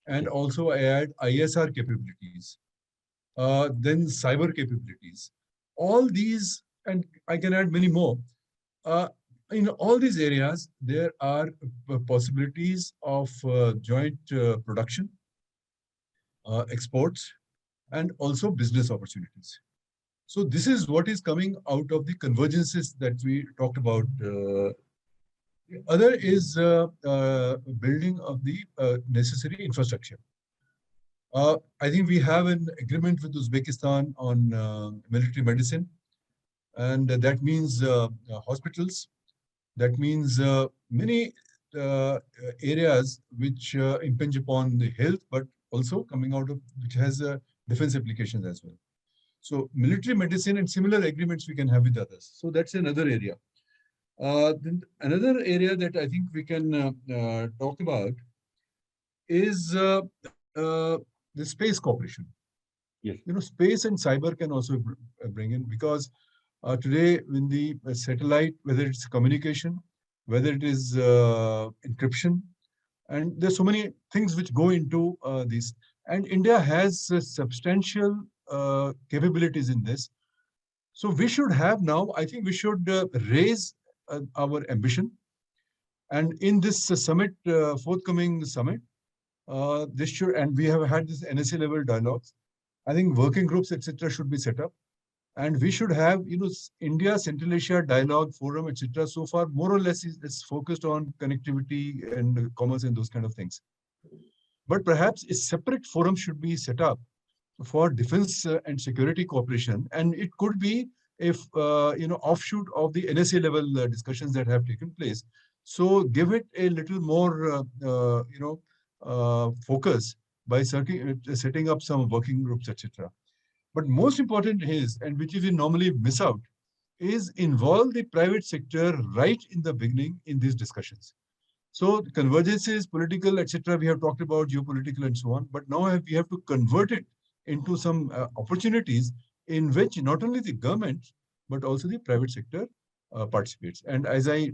and also I add ISR capabilities, then cyber capabilities. All these, and I can add many more. In all these areas, there are possibilities of joint production, exports, and also business opportunities. So this is what is coming out of the convergences that we talked about. The other is building of the necessary infrastructure. I think we have an agreement with Uzbekistan on military medicine, and that means hospitals. That means many areas which impinge upon the health, but also coming out of which has defense applications as well. So military medicine and similar agreements we can have with others. So that's another area. Then another area that I think we can talk about is the space cooperation. Yes. You know, space and cyber can also bring in, because today in the satellite, whether it's communication, whether it is encryption, and there's so many things which go into this. And India has substantial capabilities in this. So we should have now, I think we should raise our ambition. And in this summit, forthcoming summit, this should, and we have had this NSA level dialogues. I think working groups, etc., should be set up. And we should have, you know, India Central Asia Dialogue Forum, etc. So far, more or less, it's focused on connectivity and commerce and those kind of things. But perhaps a separate forum should be set up for defense and security cooperation, and it could be if offshoot of the NSA level discussions that have taken place. So give it a little more focus by setting up some working groups, etc. But most important is, and which we normally miss out, is involve the private sector right in the beginning in these discussions. So convergences, political, etc., we have talked about, geopolitical and so on, but now we have to convert it into some opportunities in which not only the government, but also the private sector participates. And as I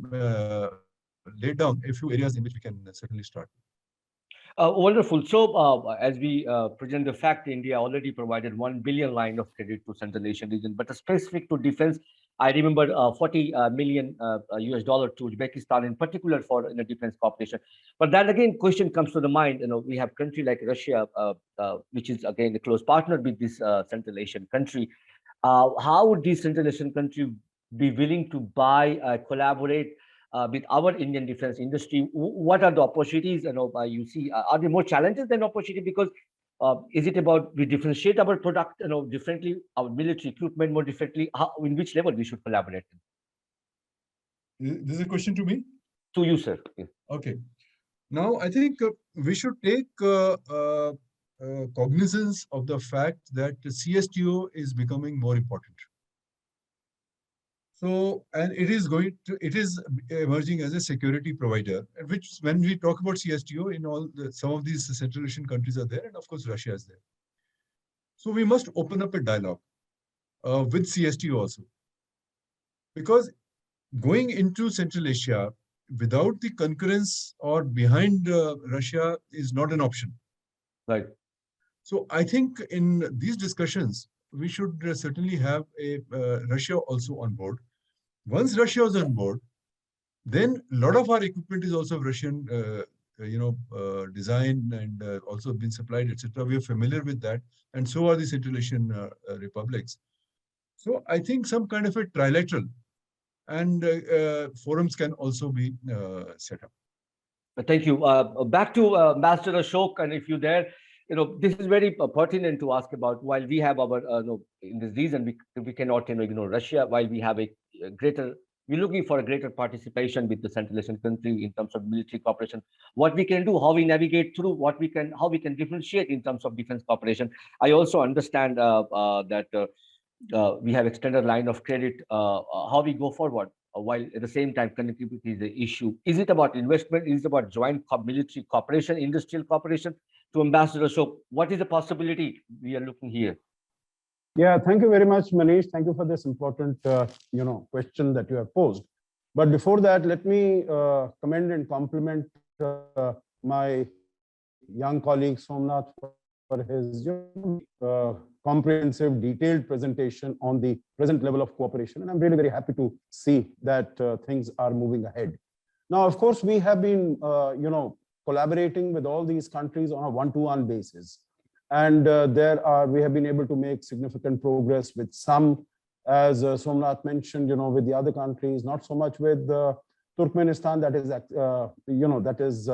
laid down a few areas in which we can certainly start. Wonderful. So as we present the fact, India already provided 1 billion line of credit to Central Asian region, but specific to defense, I remember 40 million US dollar to Uzbekistan in particular for defense cooperation. But that again, question comes to the mind, we have country like Russia, which is again a close partner with this Central Asian country. How would this Central Asian country be willing to buy, collaborate with our Indian defense industry? What are the opportunities? You see, are there more challenges than opportunity? Because is it about we differentiate our product, differently, our military equipment more differently? In which level we should collaborate? This is a question to me? To you, sir. Yeah. Okay. Now, I think we should take cognizance of the fact that the CSTO is becoming more important. So, and it is emerging as a security provider, which when we talk about CSTO, some of these Central Asian countries are there, and of course, Russia is there. So we must open up a dialogue with CSTO also. Because going into Central Asia without the concurrence or behind Russia is not an option. Right. So I think in these discussions, we should certainly have Russia also on board. Once Russia is on board, then a lot of our equipment is also Russian, design and also been supplied, etc. We are familiar with that, and so are the Central Asian republics. So I think some kind of a trilateral and forums can also be set up. Thank you. Back to Ambassador Ashok, and if you're there, this is very pertinent to ask about. While we have our, in this region, we cannot, Russia. While we have a greater, we're looking for a greater participation with the Central Asian country in terms of military cooperation. What we can do, how we navigate through, how we can differentiate in terms of defense cooperation. I also understand that we have extended line of credit. How we go forward. While at the same time connectivity is the issue. Is it about investment? Is it about joint military cooperation, industrial cooperation? To Ambassador Ashok, what is the possibility we are looking here? Yeah, thank you very much, Manish. Thank you for this important, question that you have posed. But before that, let me commend and compliment my young colleague Somnath for his comprehensive, detailed presentation on the present level of cooperation. And I'm really very happy to see that things are moving ahead. Now, of course, we have been, collaborating with all these countries on a one-to-one basis. And we have been able to make significant progress with some, as Somnath mentioned, with the other countries, not so much with Turkmenistan, that is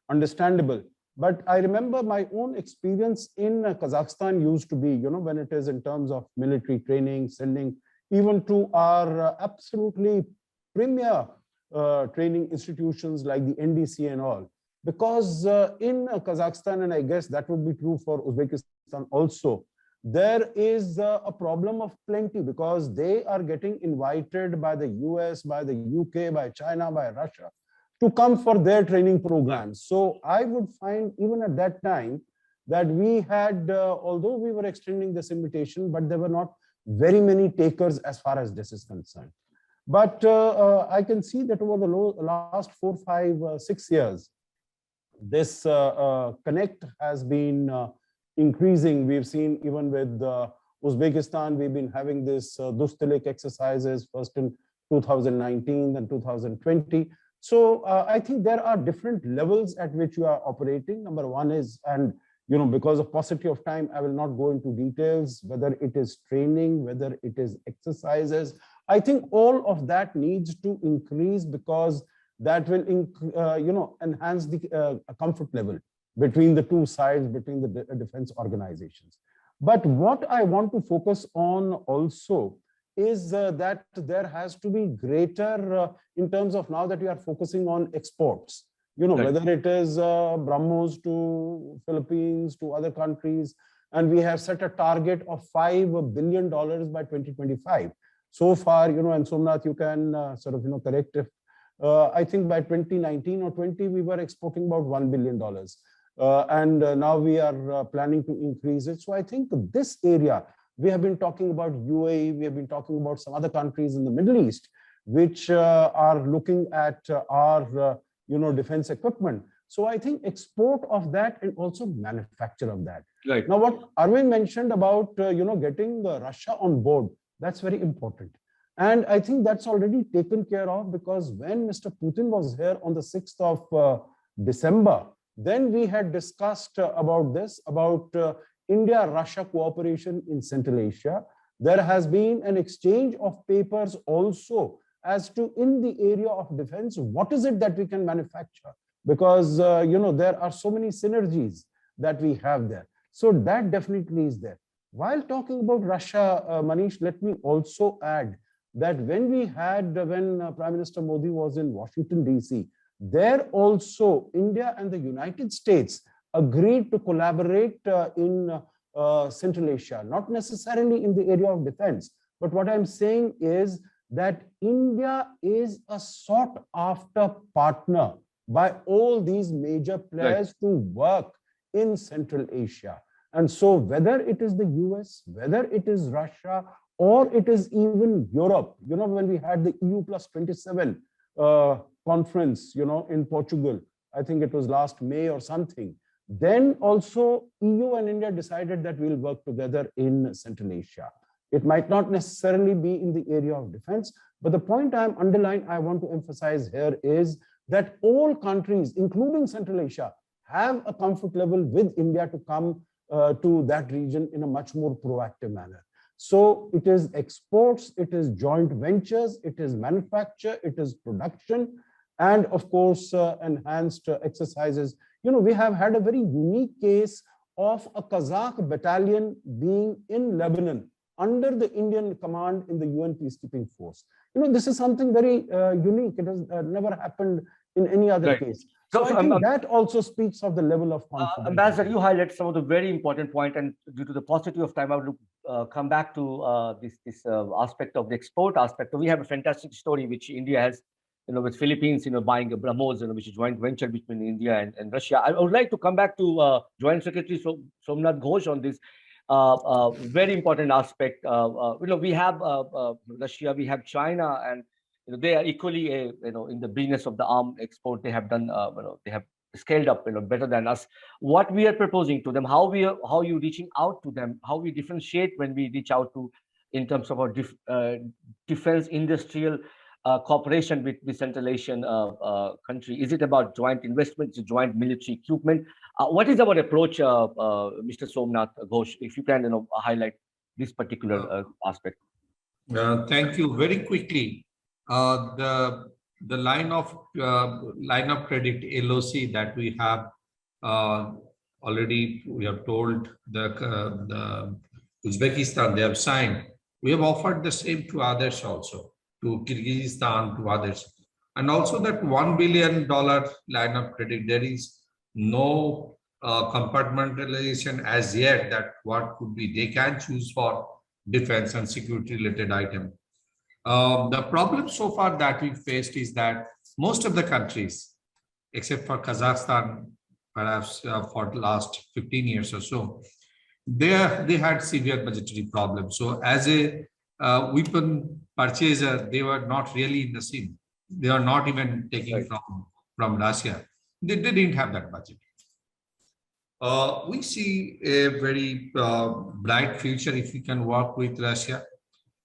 understandable. But I remember my own experience in Kazakhstan used to be, when it is in terms of military training, sending even to our absolutely premier training institutions like the NDC and all. Because in Kazakhstan, and I guess that would be true for Uzbekistan also, there is a problem of plenty because they are getting invited by the US, by the UK, by China, by Russia to come for their training programs. So I would find even at that time that we had, although we were extending this invitation, but there were not very many takers as far as this is concerned. But I can see that over the last 4, 5, 6 years, this connect has been increasing. We've seen even with Uzbekistan, we've been having this Dustilik exercises first in 2019 and 2020. So I think there are different levels at which you are operating. Number one is, and because of paucity of time, I will not go into details, whether it is training, whether it is exercises. I think all of that needs to increase because that will, enhance the comfort level between the two sides, between the defense organizations. But what I want to focus on also is that there has to be greater in terms of now that we are focusing on exports, right. Whether it is BrahMos to Philippines, to other countries, and we have set a target of $5 billion by 2025. So far, and Somnath, you can correct if I think by 2019 or 20, we were exporting about $1 billion. And now we are planning to increase it. So I think this area, we have been talking about UAE, we have been talking about some other countries in the Middle East, which are looking at our, defense equipment. So I think export of that and also manufacture of that. Right. Now, what Arvind mentioned about, getting Russia on board, that's very important. And I think that's already taken care of because when Mr. Putin was here on the 6th of December, then we had discussed about this, about India-Russia cooperation in Central Asia. There has been an exchange of papers also as to in the area of defense, what is it that we can manufacture? Because, there are so many synergies that we have there. So that definitely is there. While talking about Russia, Manish, let me also add that when Prime Minister Modi was in Washington, D.C., there also India and the United States agreed to collaborate in Central Asia, not necessarily in the area of defense. But what I'm saying is that India is a sought after partner by all these major players to work in Central Asia. And so whether it is the US, whether it is Russia, or it is even Europe, when we had the EU plus 27 conference, in Portugal, I think it was last May or something, then also EU and India decided that we'll work together in Central Asia. It might not necessarily be in the area of defense, but the point I want to emphasize here is that all countries, including Central Asia, have a comfort level with India to come to that region in a much more proactive manner. So it is exports, it is joint ventures, it is manufacture, it is production, and of course, enhanced exercises. We have had a very unique case of a Kazakh battalion being in Lebanon under the Indian command in the UN peacekeeping force. This is something very unique. It has never happened in any other case. So I think that also speaks of the level of confidence. Ambassador, you highlight some of the very important points, and due to the paucity of time, I would come back to this aspect of the export aspect. We have a fantastic story which India has, with Philippines, buying a BrahMos, which is a joint venture between India and Russia. I would like to come back to Joint Secretary Somnath Ghosh on this very important aspect. We have Russia, we have China, and they are equally, in the business of the arms export. They have done, they have scaled up, better than us. What we are proposing to them, how you reaching out to them, how we differentiate when we reach out to, in terms of our defense industrial cooperation with Central Asian country. Is it about joint investments, joint military equipment? What is our approach, Mr. Somnath Ghosh? If you can, highlight this particular aspect. Thank you. Very quickly. The line of credit LOC that we have already, we have told the Uzbekistan they have signed. We have offered the same to others also, to Kyrgyzstan, to others, and also that $1 billion line of credit. There is no compartmentalization as yet that what could be. They can choose for defense and security related item. The problem so far that we faced is that most of the countries, except for Kazakhstan, perhaps for the last 15 years or so, they had severe budgetary problems. So as a weapon purchaser, they were not really in the scene. They are not even taking from Russia. They didn't have that budget. We see a very bright future if we can work with Russia.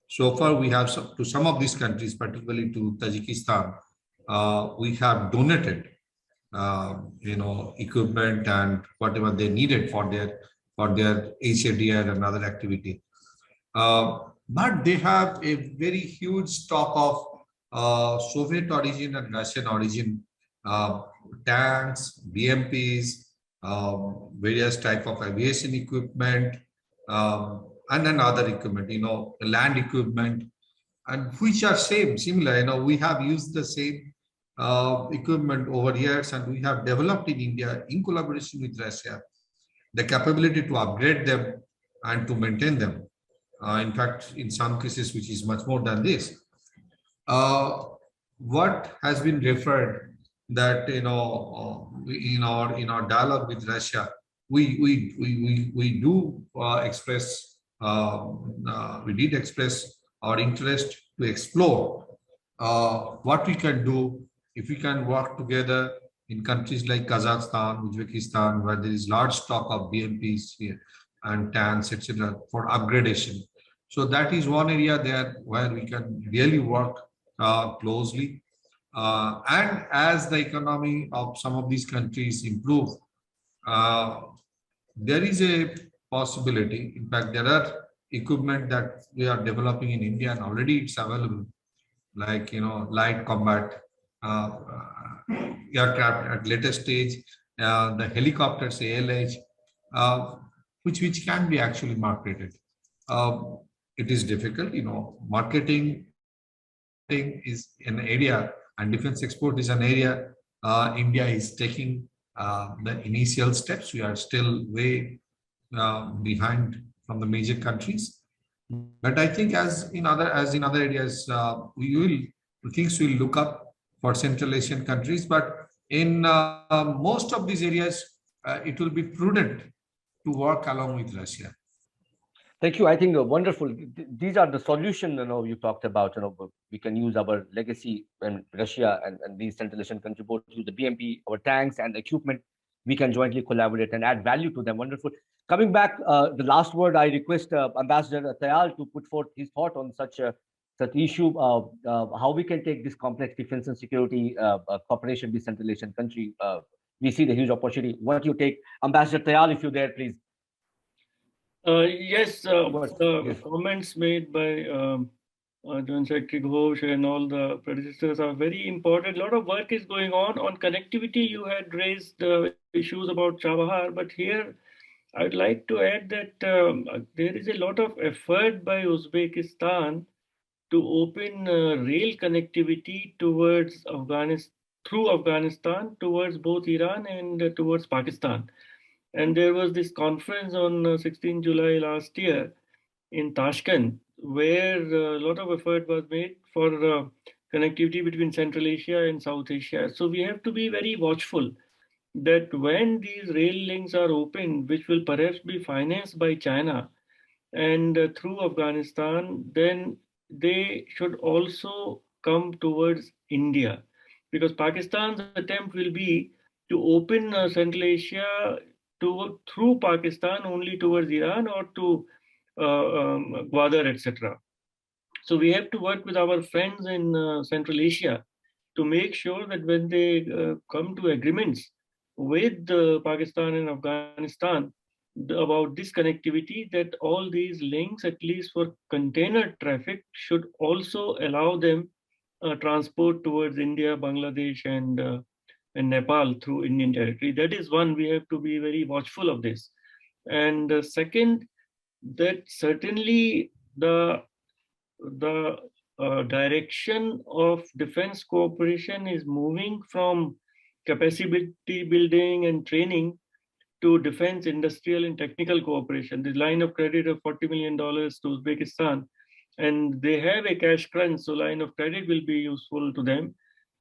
So far, we have to some of these countries, particularly to Tajikistan, we have donated, equipment and whatever they needed for their HADR and other activity. But they have a very huge stock of Soviet origin and Russian origin tanks, BMPs, various type of aviation equipment, and then other equipment, land equipment, and which are similar. We have used the same equipment over years, and we have developed in India in collaboration with Russia the capability to upgrade them and to maintain them. In fact, in some cases, which is much more than this. What has been referred that in our dialogue with Russia, we do express. We did express our interest to explore what we can do if we can work together in countries like Kazakhstan, Uzbekistan, where there is large stock of BMPs here and tanks, etc., for upgradation. So that is one area there where we can really work closely. And as the economy of some of these countries improve, there is a possibility. In fact, there are equipment that we are developing in India, and already it's available, like light combat aircraft at later stage, the helicopters, ALH, which can be actually marketed. It is difficult, marketing is an area, and defense export is an area India is taking the initial steps. We are still way behind from the major countries, but I think as in other areas, things will look up for Central Asian countries. But in most of these areas, it will be prudent to work along with Russia. Thank you. I think wonderful. These are the solution. You talked about. We can use our legacy and Russia and these Central Asian countries both use the BMP, our tanks and equipment. We can jointly collaborate and add value to them. Wonderful. Coming back, the last word, I request Ambassador Tayal to put forth his thought on such issue. How we can take this complex defense and security cooperation with Central Asian country. We see the huge opportunity. What you take, Ambassador Tayal, if you're there, please. Yes, the comments made by Joint Secretary Ghosh and all the predecessors are very important. A lot of work is going on connectivity. You had raised issues about Chabahar, but here I'd like to add that there is a lot of effort by Uzbekistan to open rail connectivity towards through Afghanistan, towards both Iran and towards Pakistan. And there was this conference on 16 July last year in Tashkent, where a lot of effort was made for connectivity between Central Asia and South Asia. So we have to be very watchful that when these rail links are opened, which will perhaps be financed by China and through Afghanistan, then they should also come towards India. Because Pakistan's attempt will be to open Central Asia through Pakistan only towards Iran or to Gwadar, etc. So we have to work with our friends in Central Asia to make sure that when they come to agreements with Pakistan and Afghanistan about this connectivity, that all these links, at least for container traffic, should also allow them transport towards India, Bangladesh, and Nepal through Indian territory. That is one, we have to be very watchful of this. And second, that certainly the direction of defense cooperation is moving from capacity building and training to defense industrial and technical cooperation. The line of credit of $40 million to Uzbekistan, and they have a cash crunch, so line of credit will be useful to them.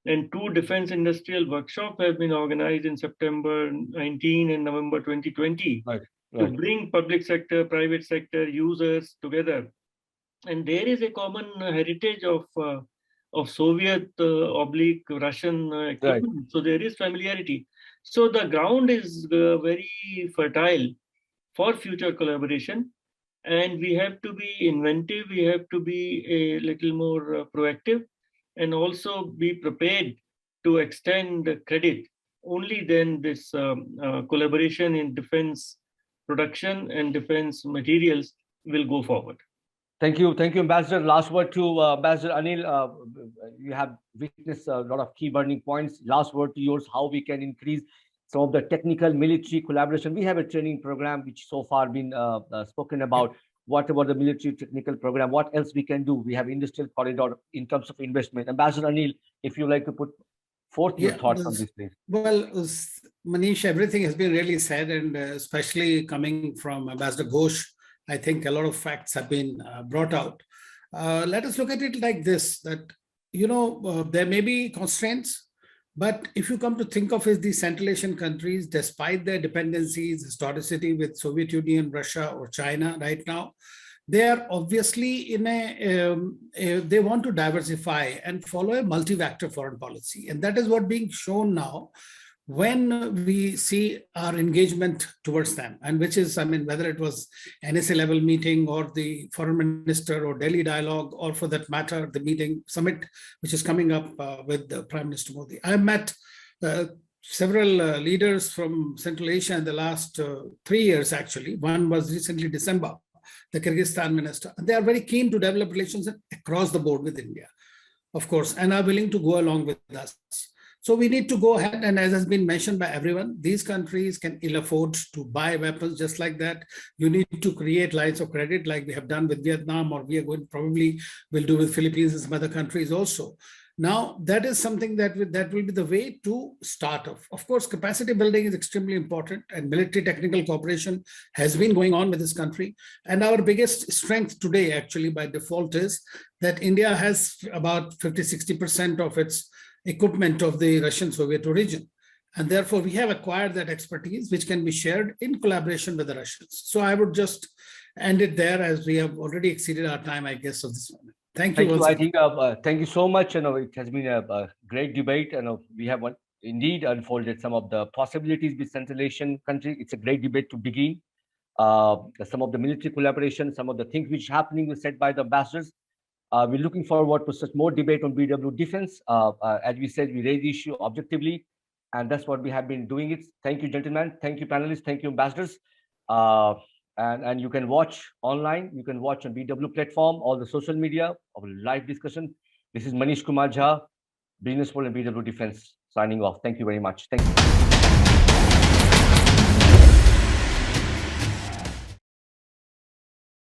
And 2 defense industrial workshops have been organized in September 19 and November 2020 to bring public sector, private sector users together. And there is a common heritage of Soviet / Russian equipment. So there is familiarity. So the ground is very fertile for future collaboration. And we have to be inventive. We have to be a little more proactive, and also be prepared to extend credit. Only then this collaboration in defense production and defense materials will go forward. Thank you, Ambassador. Last word to Ambassador Anil. You have witnessed a lot of key burning points. Last word to yours, how we can increase some of the technical military collaboration. We have a training program which so far been spoken about. What about the military technical program? What else we can do? We have industrial corridor in terms of investment. Ambassador Anil, if you like to put forth your thoughts on this, please. Well, Manish, everything has been really said, and especially coming from Ambassador Ghosh, I think a lot of facts have been brought out. Let us look at it like this, that, there may be constraints, but if you come to think of it, these Central Asian countries, despite their dependencies, historicity with Soviet Union, Russia, or China right now, they are obviously in they want to diversify and follow a multi-vector foreign policy. And that is what being shown now when we see our engagement towards them, and which is, whether it was NSA level meeting or the foreign minister or Delhi dialogue, or for that matter, the summit, which is coming up with the Prime Minister Modi. I met several leaders from Central Asia in the last 3 years, actually. One was recently December, the Kyrgyzstan minister. And they are very keen to develop relations across the board with India. of course, and are willing to go along with us. So we need to go ahead, and as has been mentioned by everyone, these countries can ill afford to buy weapons just like that. You need to create lines of credit like we have done with Vietnam, or we are going probably will do with Philippines and some other countries also. Now, that is something that will be the way to start off. Of course, capacity building is extremely important, and military technical cooperation has been going on with this country. And our biggest strength today, actually, by default, is that India has about 50–60% of its equipment of the Russian Soviet origin. And therefore, we have acquired that expertise, which can be shared in collaboration with the Russians. So I would just end it there, as we have already exceeded our time, I guess, of this moment. Thank you. Thank you. I think, thank you so much. It has been a great debate. We have indeed unfolded some of the possibilities with Central Asian countries. It's a great debate to begin. Some of the military collaboration, some of the things which are happening were said by the ambassadors. We're looking forward to such more debate on BW defense. As we said, we raise the issue objectively, and that's what we have been doing it. Thank you, gentlemen. Thank you, panelists. Thank you, ambassadors. And you can watch online. You can watch on BW platform, all the social media, of live discussion. This is Manish Kumar Jha, Businessworld and BW Defense, signing off. Thank you very much. Thank you.